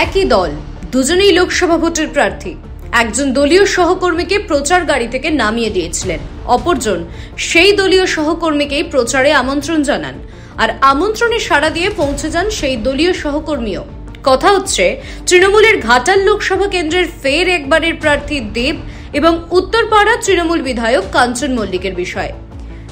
একই দল, দুজনেই লোকসভা ভোটের প্রার্থী। একজন দলীয় সহকর্মীকে প্রচার গাড়ি থেকে নামিয়ে দিয়েছিলেন, অপরজন সেই দলীয় সহকর্মীকেই প্রচারে আমন্ত্রণ জানান, আর আমন্ত্রণে সাড়া দিয়ে পৌঁছে যান সেই দলীয় সহকর্মীও। কথা হচ্ছে তৃণমূলের ঘাটাল লোকসভা কেন্দ্রের ফের একবারের প্রার্থী দেব এবং উত্তরপাড়া তৃণমূল বিধায়ক কাঞ্চন মল্লিকের বিষয়ে।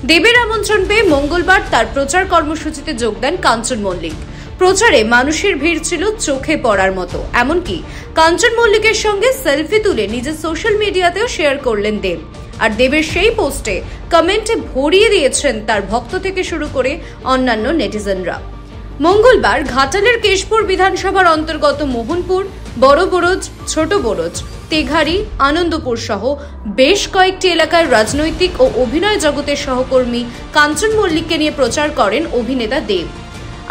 দেবের আমন্ত্রণ পেয়ে মঙ্গলবার তার প্রচার কর্মসূচিতে যোগ দেন কাঞ্চন মল্লিক। প্রচারে মানুষের ভিড় ছিল চোখে পড়ার মতো, এমনকি কাঞ্চন মল্লিকের সঙ্গে সেলফি তুলে নিজের সোশ্যাল মিডিয়াতেও শেয়ার করলেন দেব। আর দেবের সেই পোস্টে কমেন্টে ভরিয়ে দিয়েছেন তার ভক্ত থেকে শুরু করে অন্যান্য নেটিজেনরা। মঙ্গলবার ঘাটালের কেশপুর বিধানসভার অন্তর্গত মোহনপুর, বড় বরজ, ছোট বরজ, তেঘারি, আনন্দপুর সহ বেশ কয়েকটি এলাকায় রাজনৈতিক ও অভিনয় জগতের সহকর্মী কাঞ্চন মল্লিককে নিয়ে প্রচার করেন অভিনেতা দেব।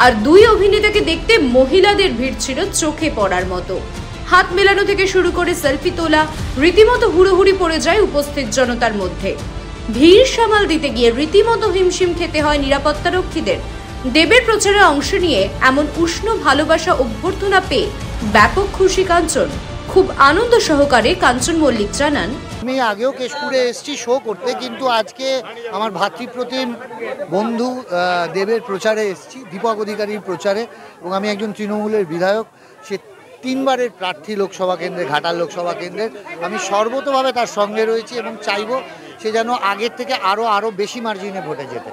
আর দুই অভিনেতাকে দেখতে মহিলাদের ভিড় ছিল চোখে পড়ার মতো। হাত মেলানো থেকে শুরু করে সেলফি তোলা রীতিমতো হুড়োহুড়ি পড়ে যায় উপস্থিত জনতার মধ্যে। ভিড় সামাল দিতে গিয়ে রীতিমতো হিমশিম খেতে হয় নিরাপত্তারক্ষীদের। দেবের প্রচারে অংশ নিয়ে এমন উষ্ণ ভালোবাসা অভ্যর্থনা পেয়ে ব্যাপক খুশি কাঞ্চন। খুব আনন্দ সহকারে কাঞ্চন মল্লিক জানান, আমি আগেও কেশপুরে এসেছি শো করতে, কিন্তু আজকে আমার ভাতৃপ্রতিম বন্ধু দেবের প্রচারে এসেছি, দীপক অধিকারীর প্রচারে। এবং আমি একজন তৃণমূলের বিধায়ক, সে 3 বারের প্রার্থী লোকসভা কেন্দ্রে, ঘাটাল লোকসভা কেন্দ্রের। আমি সর্বতভাবে তার সঙ্গে রয়েছি এবং চাইব সে যেন আগের থেকে আরও বেশি মার্জিনে ভোটে যেতে।